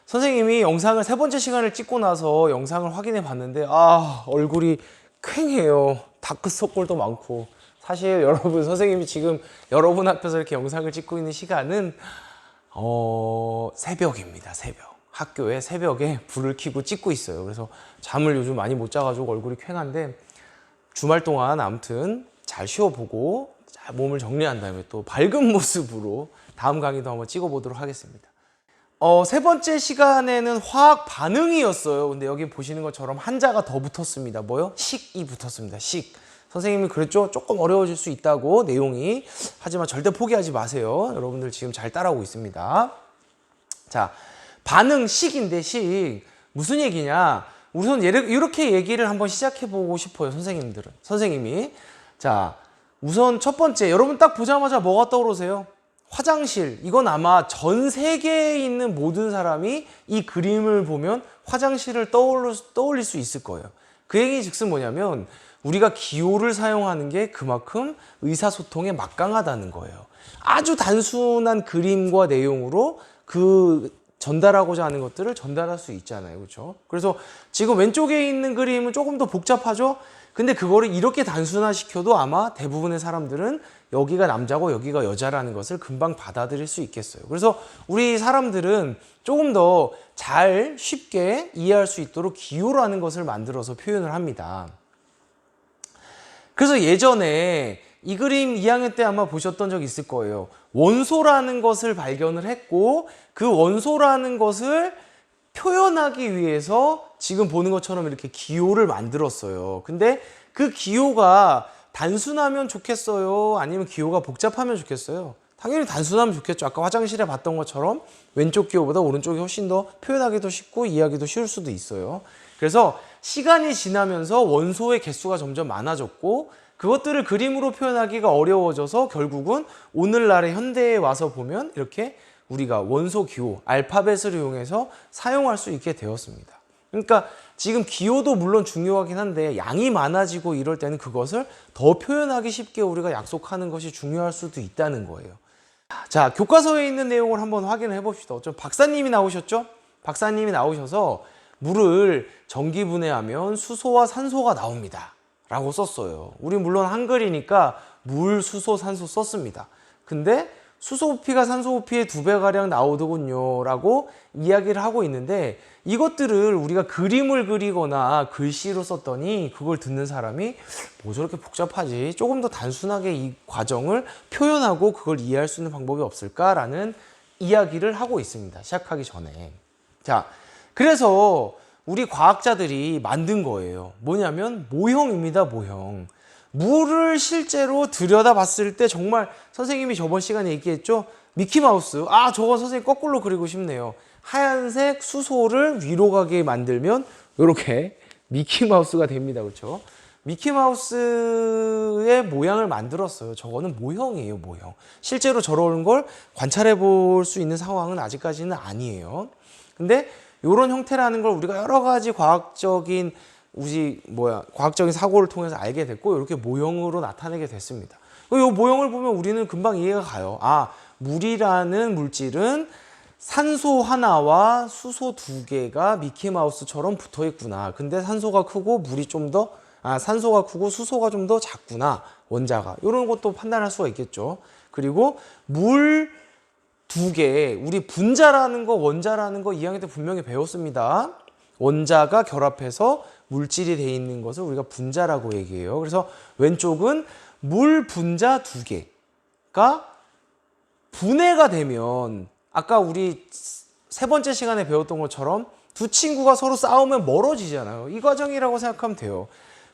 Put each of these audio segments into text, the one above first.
선생님이 영상을 세 번째 시간을 찍고 나서 영상을 확인해 봤는데 얼굴이 퀭해요. 다크서클도 많고. 사실 여러분, 선생님이 지금 여러분 앞에서 이렇게 영상을 찍고 있는 시간은 새벽입니다. 새벽. 학교에 새벽에 불을 켜고 찍고 있어요. 그래서 잠을 요즘 많이 못 자가지고 얼굴이 퀭한데, 주말 동안 아무튼 잘 쉬어보고 잘 몸을 정리한 다음에 또 밝은 모습으로 다음 강의도 한번 찍어보도록 하겠습니다. 세 번째 시간에는 화학 반응이었어요. 근데 여기 보시는 것처럼 한자가 더 붙었습니다. 뭐요? 식이 붙었습니다. 식. 선생님이 그랬죠? 조금 어려워질 수 있다고, 내용이. 하지만 절대 포기하지 마세요. 여러분들 지금 잘 따라오고 있습니다. 자, 반응 식인데, 식. 무슨 얘기냐? 우선 이렇게 얘기를 한번 시작해 보고 싶어요. 선생님이. 자, 우선 첫 번째, 여러분 딱 보자마자 뭐가 떠오르세요? 화장실. 이건 아마 전 세계에 있는 모든 사람이 이 그림을 보면 화장실을 떠올릴 수 있을 거예요. 그 얘기 즉슨 뭐냐면, 우리가 기호를 사용하는 게 그만큼 의사소통에 막강하다는 거예요. 아주 단순한 그림과 내용으로 전달하고자 하는 것들을 전달할 수 있잖아요. 그렇죠? 그래서 지금 왼쪽에 있는 그림은 조금 더 복잡하죠? 근데 그거를 이렇게 단순화시켜도 아마 대부분의 사람들은 여기가 남자고 여기가 여자라는 것을 금방 받아들일 수 있겠어요. 그래서 우리 사람들은 조금 더 잘 쉽게 이해할 수 있도록 기호라는 것을 만들어서 표현을 합니다. 그래서 예전에 이 그림 2학년 때 아마 보셨던 적 있을 거예요. 원소라는 것을 발견을 했고, 그 원소라는 것을 표현하기 위해서 지금 보는 것처럼 이렇게 기호를 만들었어요. 근데 그 기호가 단순하면 좋겠어요? 아니면 기호가 복잡하면 좋겠어요? 당연히 단순하면 좋겠죠. 아까 화장실에 봤던 것처럼 왼쪽 기호보다 오른쪽이 훨씬 더 표현하기도 쉽고 이해하기도 쉬울 수도 있어요. 그래서 시간이 지나면서 원소의 개수가 점점 많아졌고, 그것들을 그림으로 표현하기가 어려워져서 결국은 오늘날의 현대에 와서 보면 이렇게 우리가 원소 기호, 알파벳을 이용해서 사용할 수 있게 되었습니다. 그러니까 지금 기호도 물론 중요하긴 한데, 양이 많아지고 이럴 때는 그것을 더 표현하기 쉽게 우리가 약속하는 것이 중요할 수도 있다는 거예요. 자, 교과서에 있는 내용을 한번 확인을 해봅시다. 박사님이 나오셨죠? 박사님이 나오셔서 물을 전기분해하면 수소와 산소가 나옵니다 라고 썼어요. 우리 물론 한글이니까 물, 수소, 산소 썼습니다. 근데 수소 부피가 산소 부피의 2배가량 나오더군요 라고 이야기를 하고 있는데, 이것들을 우리가 그림을 그리거나 글씨로 썼더니 그걸 듣는 사람이 뭐 저렇게 복잡하지? 조금 더 단순하게 이 과정을 표현하고 그걸 이해할 수 있는 방법이 없을까라는 이야기를 하고 있습니다. 시작하기 전에. 자, 그래서 우리 과학자들이 만든 거예요. 뭐냐면 모형입니다. 모형. 물을 실제로 들여다봤을 때 정말 선생님이 저번 시간에 얘기했죠? 미키마우스. 저거 선생님 거꾸로 그리고 싶네요. 하얀색 수소를 위로 가게 만들면 이렇게 미키마우스가 됩니다. 그렇죠? 미키마우스의 모양을 만들었어요. 저거는 모형이에요. 모형. 실제로 저런 걸 관찰해 볼 수 있는 상황은 아직까지는 아니에요. 근데 이런 형태라는 걸 우리가 여러 가지 과학적인 사고를 통해서 알게 됐고, 이렇게 모형으로 나타내게 됐습니다. 이 모형을 보면 우리는 금방 이해가 가요. 물이라는 물질은 산소 하나와 수소 2개가 미키마우스처럼 붙어 있구나. 근데 산소가 크고 산소가 크고 수소가 좀 더 작구나. 원자가. 이런 것도 판단할 수가 있겠죠. 그리고 물 2개, 우리 분자라는 거, 원자라는 거 2학년 때 분명히 배웠습니다. 원자가 결합해서 물질이 돼 있는 것을 우리가 분자라고 얘기해요. 그래서 왼쪽은 물 분자 2개가 분해가 되면, 아까 우리 세 번째 시간에 배웠던 것처럼 두 친구가 서로 싸우면 멀어지잖아요. 이 과정이라고 생각하면 돼요.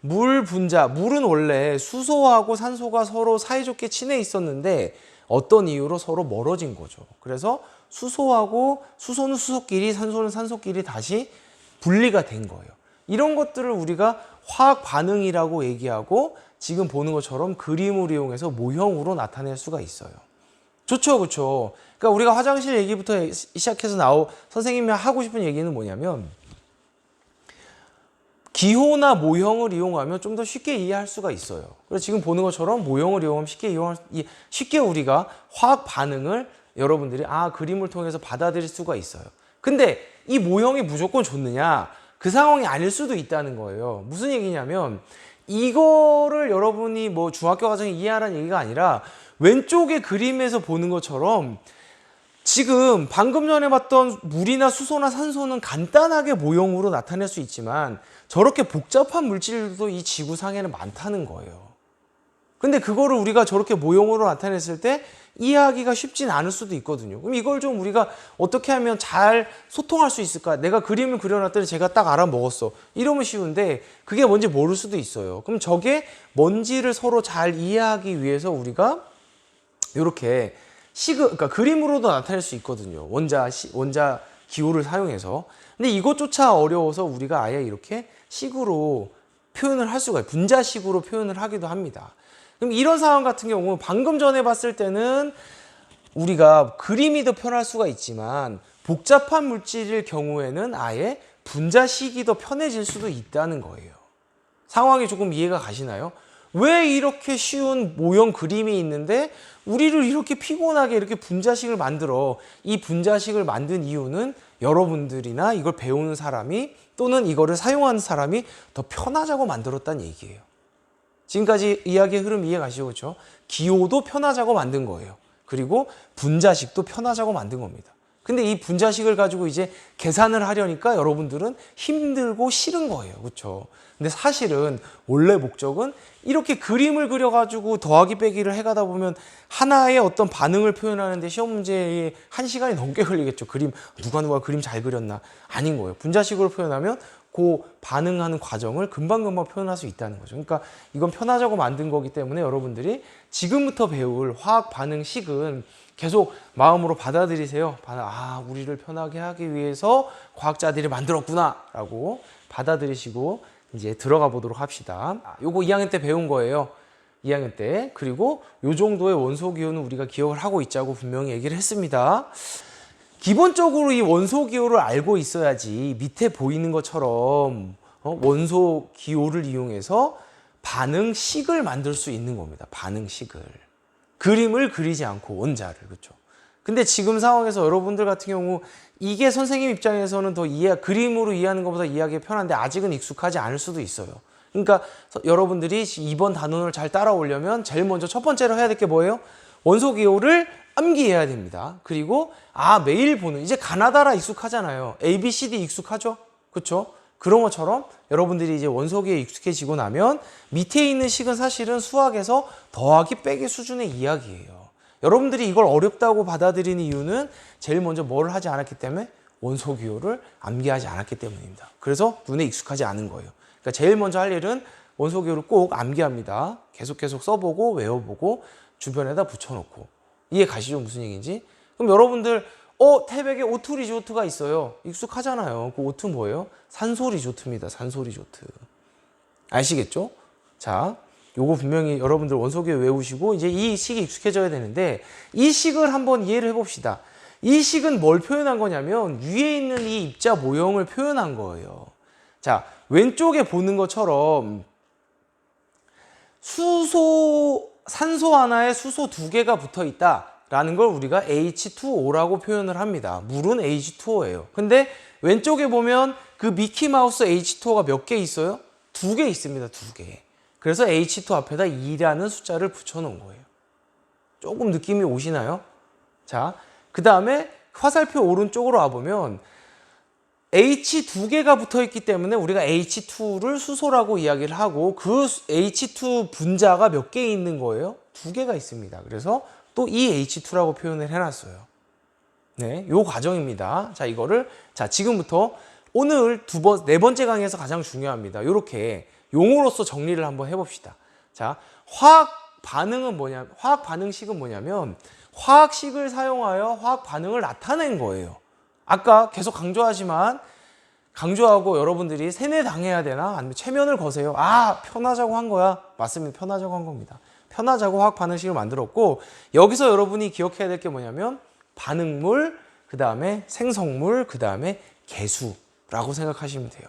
물 분자, 물은 원래 수소하고 산소가 서로 사이좋게 친해 있었는데 어떤 이유로 서로 멀어진 거죠. 그래서 수소는 수소끼리, 산소는 산소끼리 다시 분리가 된 거예요. 이런 것들을 우리가 화학 반응이라고 얘기하고, 지금 보는 것처럼 그림을 이용해서 모형으로 나타낼 수가 있어요. 좋죠, 그렇죠? 그러니까 우리가 화장실 얘기부터 시작해서 선생님이 하고 싶은 얘기는 뭐냐면, 기호나 모형을 이용하면 좀 더 쉽게 이해할 수가 있어요. 그래서 지금 보는 것처럼 모형을 이용하면 쉽게 우리가 화학 반응을 여러분들이 그림을 통해서 받아들일 수가 있어요. 근데 이 모형이 무조건 좋느냐? 그 상황이 아닐 수도 있다는 거예요. 무슨 얘기냐면 이거를 여러분이 뭐 중학교 과정에 이해하라는 얘기가 아니라 왼쪽의 그림에서 보는 것처럼 지금 방금 전에 봤던 물이나 수소나 산소는 간단하게 모형으로 나타낼 수 있지만 저렇게 복잡한 물질도 이 지구상에는 많다는 거예요. 근데 그거를 우리가 저렇게 모형으로 나타냈을 때 이해하기가 쉽진 않을 수도 있거든요. 그럼 이걸 좀 우리가 어떻게 하면 잘 소통할 수 있을까? 내가 그림을 그려놨더니 제가 딱 알아먹었어. 이러면 쉬운데 그게 뭔지 모를 수도 있어요. 그럼 저게 뭔지를 서로 잘 이해하기 위해서 우리가 이렇게 그러니까 그림으로도 나타낼 수 있거든요. 원자 기호를 사용해서. 근데 이것조차 어려워서 우리가 아예 이렇게 식으로 표현을 할 수가 있어요. 분자식으로 표현을 하기도 합니다. 그럼 이런 상황 같은 경우는 방금 전에 봤을 때는 우리가 그림이 더 편할 수가 있지만 복잡한 물질일 경우에는 아예 분자식이 더 편해질 수도 있다는 거예요. 상황이 조금 이해가 가시나요? 왜 이렇게 쉬운 모형 그림이 있는데 우리를 이렇게 피곤하게 이렇게 분자식을 만들어? 이 분자식을 만든 이유는 여러분들이나 이걸 배우는 사람이 또는 이거를 사용하는 사람이 더 편하자고 만들었다는 얘기예요. 지금까지 이야기의 흐름 이해 가시죠? 그렇죠? 기호도 편하자고 만든 거예요. 그리고 분자식도 편하자고 만든 겁니다. 근데 이 분자식을 가지고 이제 계산을 하려니까 여러분들은 힘들고 싫은 거예요. 그렇죠? 근데 사실은 원래 목적은 이렇게 그림을 그려가지고 더하기 빼기를 해가다 보면 하나의 어떤 반응을 표현하는데 시험 문제에 1시간이 넘게 걸리겠죠. 누가 그림 잘 그렸나? 아닌 거예요. 분자식으로 표현하면 그 반응하는 과정을 금방금방 표현할 수 있다는 거죠. 그러니까 이건 편하자고 만든 거기 때문에 여러분들이 지금부터 배울 화학 반응식은 계속 마음으로 받아들이세요. 우리를 편하게 하기 위해서 과학자들이 만들었구나 라고 받아들이시고 이제 들어가 보도록 합시다. 요거 2학년 때 배운 거예요. 2학년 때. 그리고 요 정도의 원소 기호는 우리가 기억을 하고 있자고 분명히 얘기를 했습니다. 기본적으로 이 원소 기호를 알고 있어야지 밑에 보이는 것처럼 원소 기호를 이용해서 반응식을 만들 수 있는 겁니다. 반응식을. 그림을 그리지 않고 원자를. 그렇죠? 근데 지금 상황에서 여러분들 같은 경우 이게 선생님 입장에서는 더 그림으로 이해하는 것보다 이해하기 편한데 아직은 익숙하지 않을 수도 있어요. 그러니까 여러분들이 이번 단원을 잘 따라오려면 제일 먼저 첫 번째로 해야 될 게 뭐예요? 원소 기호를 암기해야 됩니다. 그리고 매일 보는 이제 가나다라 익숙하잖아요. A, B, C, D 익숙하죠? 그렇죠? 그런 것처럼 여러분들이 이제 원소 기호에 익숙해지고 나면 밑에 있는 식은 사실은 수학에서 더하기 빼기 수준의 이야기예요. 여러분들이 이걸 어렵다고 받아들이는 이유는 제일 먼저 뭘 하지 않았기 때문에 원소 기호를 암기하지 않았기 때문입니다. 그래서 눈에 익숙하지 않은 거예요. 그러니까 제일 먼저 할 일은 원소 기호를 꼭 암기합니다. 계속 써보고 외워보고 주변에다 붙여놓고. 이해 가시죠? 무슨 얘기인지? 그럼 여러분들 태백에 O2 리조트가 있어요. 익숙하잖아요. 그 O2 뭐예요? 산소 리조트입니다. 산소 리조트. 아시겠죠? 자, 요거 분명히 여러분들 원소 기호 외우시고 이제 이 식이 익숙해져야 되는데 이 식을 한번 이해를 해봅시다. 이 식은 뭘 표현한 거냐면 위에 있는 이 입자 모형을 표현한 거예요. 자, 왼쪽에 보는 것처럼 산소 하나에 수소 2개가 붙어 있다라는 걸 우리가 H2O라고 표현을 합니다. 물은 H2O예요. 근데 왼쪽에 보면 그 미키마우스 H2O가 몇 개 있어요? 2개 있습니다. 2개. 그래서 H2 앞에다 2라는 숫자를 붙여놓은 거예요. 조금 느낌이 오시나요? 자, 그 다음에 화살표 오른쪽으로 와보면 H 2개가 붙어 있기 때문에 우리가 H2를 수소라고 이야기를 하고 그 H2 분자가 몇 개 있는 거예요? 2개가 있습니다. 그래서 또 이 H2라고 표현을 해놨어요. 네, 요 과정입니다. 자, 이거를 지금부터 오늘 네 번째 강의에서 가장 중요합니다. 이렇게 용어로서 정리를 한번 해봅시다. 자, 화학 반응식은 뭐냐면 화학식을 사용하여 화학 반응을 나타낸 거예요. 아까 계속 강조하고 여러분들이 세뇌당해야 되나? 아니면 체면을 거세요? 편하자고 한 거야. 맞습니다. 편하자고 한 겁니다. 편하자고 화학 반응식을 만들었고 여기서 여러분이 기억해야 될 게 뭐냐면 반응물, 그 다음에 생성물, 그 다음에 개수라고 생각하시면 돼요.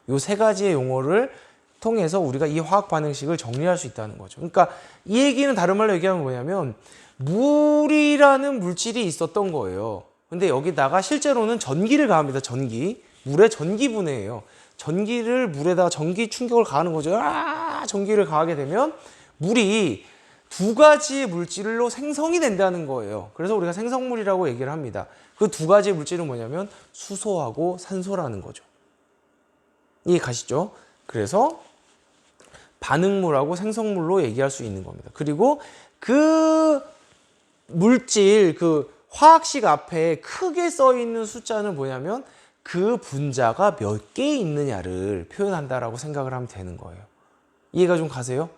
요 세 가지의 용어를 통해서 우리가 이 화학 반응식을 정리할 수 있다는 거죠. 그러니까 이 얘기는 다른 말로 얘기하면 뭐냐면 물이라는 물질이 있었던 거예요. 근데 여기다가 실제로는 전기를 가합니다. 전기. 물에 전기 분해예요. 전기를 물에다가 전기 충격을 가하는 거죠. 전기를 가하게 되면 물이 두 가지의 물질로 생성이 된다는 거예요. 그래서 우리가 생성물이라고 얘기를 합니다. 그 두 가지의 물질은 뭐냐면 수소하고 산소라는 거죠. 이해 가시죠? 그래서 반응물하고 생성물로 얘기할 수 있는 겁니다. 그리고 그 물질, 그 화학식 앞에 크게 써 있는 숫자는 뭐냐면 그 분자가 몇 개 있느냐를 표현한다라고 생각을 하면 되는 거예요. 이해가 좀 가세요?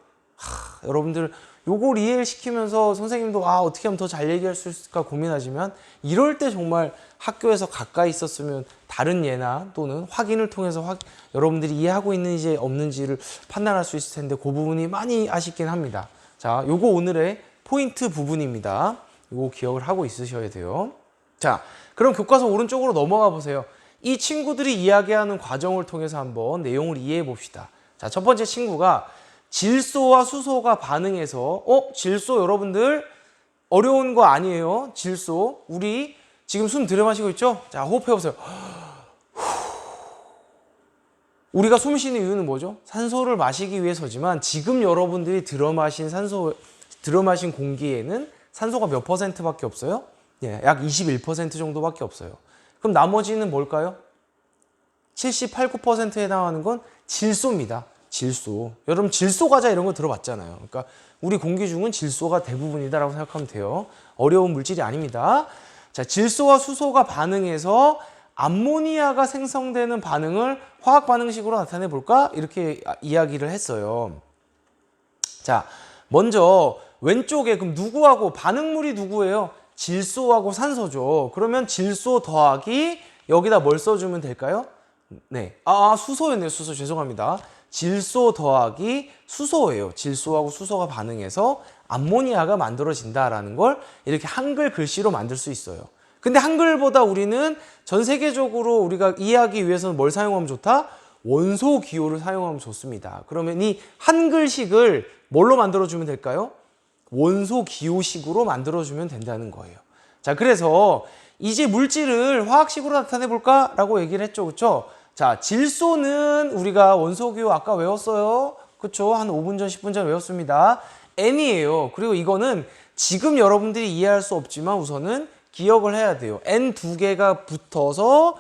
여러분들 요걸 이해를 시키면서 선생님도 어떻게 하면 더 잘 얘기할 수 있을까 고민하지만 이럴 때 정말 학교에서 가까이 있었으면 다른 예나 또는 확인을 통해서 여러분들이 이해하고 있는지 없는지를 판단할 수 있을 텐데 그 부분이 많이 아쉽긴 합니다. 자, 요거 오늘의 포인트 부분입니다. 요거 기억을 하고 있으셔야 돼요. 자, 그럼 교과서 오른쪽으로 넘어가 보세요. 이 친구들이 이야기하는 과정을 통해서 한번 내용을 이해해 봅시다. 자, 첫 번째 친구가 질소와 수소가 반응해서 질소 여러분들 어려운 거 아니에요. 질소. 우리 지금 숨 들여마시고 있죠? 자, 호흡해 보세요. 우리가 숨 쉬는 이유는 뭐죠? 산소를 마시기 위해서지만 지금 여러분들이 들어마신 공기에는 산소가 몇 %밖에 없어요? 예, 약 21% 정도밖에 없어요. 그럼 나머지는 뭘까요? 78, 9%에 해당하는 건 질소입니다. 질소. 여러분 질소 과자 이런 거 들어봤잖아요. 그러니까 우리 공기 중은 질소가 대부분이다라고 생각하면 돼요. 어려운 물질이 아닙니다. 자, 질소와 수소가 반응해서 암모니아가 생성되는 반응을 화학 반응식으로 나타내 볼까? 이렇게 이야기를 했어요. 자, 먼저 왼쪽에 그럼 누구하고 반응물이 누구예요? 질소하고 산소죠. 그러면 질소 더하기 여기다 뭘 써주면 될까요? 네, 수소였네요. 수소 죄송합니다. 질소 더하기 수소예요. 질소하고 수소가 반응해서 암모니아가 만들어진다라는 걸 이렇게 한글 글씨로 만들 수 있어요. 근데 한글보다 우리는 전 세계적으로 우리가 이해하기 위해서는 뭘 사용하면 좋다? 원소 기호를 사용하면 좋습니다. 그러면 이 한글식을 뭘로 만들어주면 될까요? 원소 기호식으로 만들어주면 된다는 거예요. 자, 그래서 이제 물질을 화학식으로 나타내 볼까? 라고 얘기를 했죠. 그쵸? 자, 질소는 우리가 원소 기호 아까 외웠어요. 그쵸? 한 5분 전, 10분 전 외웠습니다. N이에요. 그리고 이거는 지금 여러분들이 이해할 수 없지만 우선은 기억을 해야 돼요. N 두 개가 붙어서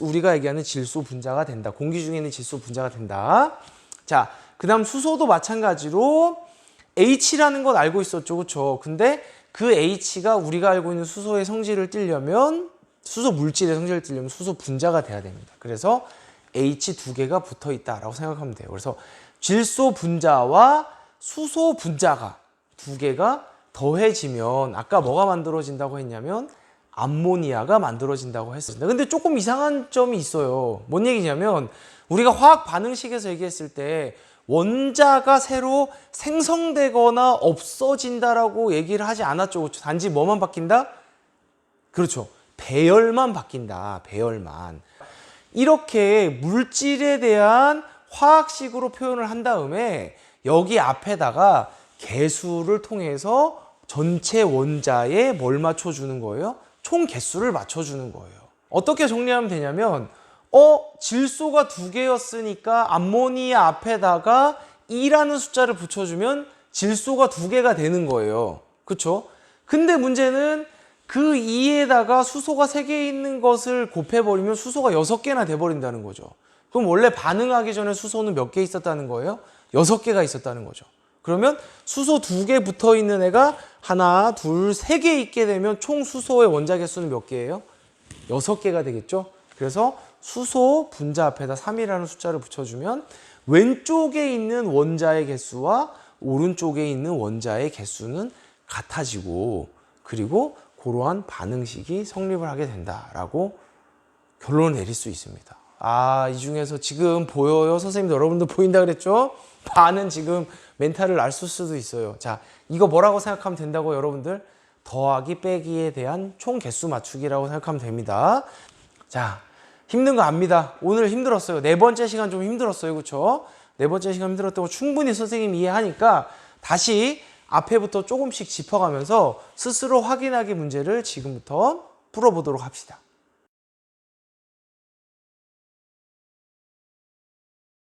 우리가 얘기하는 질소 분자가 된다. 공기 중에 있는 질소 분자가 된다. 자, 그 다음 수소도 마찬가지로 H라는 건 알고 있었죠. 그쵸? 근데 그 H가 우리가 알고 있는 수소의 성질을 띠려면 수소 물질의 성질을 띠려면 수소 분자가 돼야 됩니다. 그래서 H 두 개가 붙어 있다라고 생각하면 돼요. 그래서 질소 분자와 수소 분자가 두 개가 더해지면 아까 뭐가 만들어진다고 했냐면 암모니아가 만들어진다고 했습니다. 근데 조금 이상한 점이 있어요. 뭔 얘기냐면 우리가 화학 반응식에서 얘기했을 때 원자가 새로 생성되거나 없어진다라고 얘기를 하지 않았죠. 그렇죠? 단지 뭐만 바뀐다? 그렇죠. 배열만 바뀐다. 배열만. 이렇게 물질에 대한 화학식으로 표현을 한 다음에 여기 앞에다가 개수를 통해서 전체 원자에 뭘 맞춰주는 거예요? 총 개수를 맞춰주는 거예요. 어떻게 정리하면 되냐면 질소가 두 개였으니까 암모니아 앞에다가 2라는 숫자를 붙여주면 질소가 두 개가 되는 거예요. 그렇죠? 근데 문제는 그 2에다가 수소가 3개 있는 것을 곱해버리면 수소가 6개나 돼버린다는 거죠. 그럼 원래 반응하기 전에 수소는 몇 개 있었다는 거예요? 6개가 있었다는 거죠. 그러면 수소 2개 붙어 있는 애가 하나, 둘, 3개 있게 되면 총 수소의 원자 개수는 몇 개예요? 6개가 되겠죠? 그래서 수소 분자 앞에다 3이라는 숫자를 붙여주면 왼쪽에 있는 원자의 개수와 오른쪽에 있는 원자의 개수는 같아지고 그리고 그러한 반응식이 성립을 하게 된다라고 결론을 내릴 수 있습니다. 이 중에서 지금 보여요? 선생님도 여러분도 보인다 그랬죠? 반은 지금 멘탈을 알 수도 있어요. 자, 이거 뭐라고 생각하면 된다고 여러분들? 더하기 빼기에 대한 총 개수 맞추기라고 생각하면 됩니다. 자, 힘든 거 압니다. 오늘 힘들었어요. 네 번째 시간 좀 힘들었어요. 그렇죠? 네 번째 시간 힘들었다고 충분히 선생님이 이해하니까 다시 앞에부터 조금씩 짚어가면서 스스로 확인하기 문제를 지금부터 풀어보도록 합시다.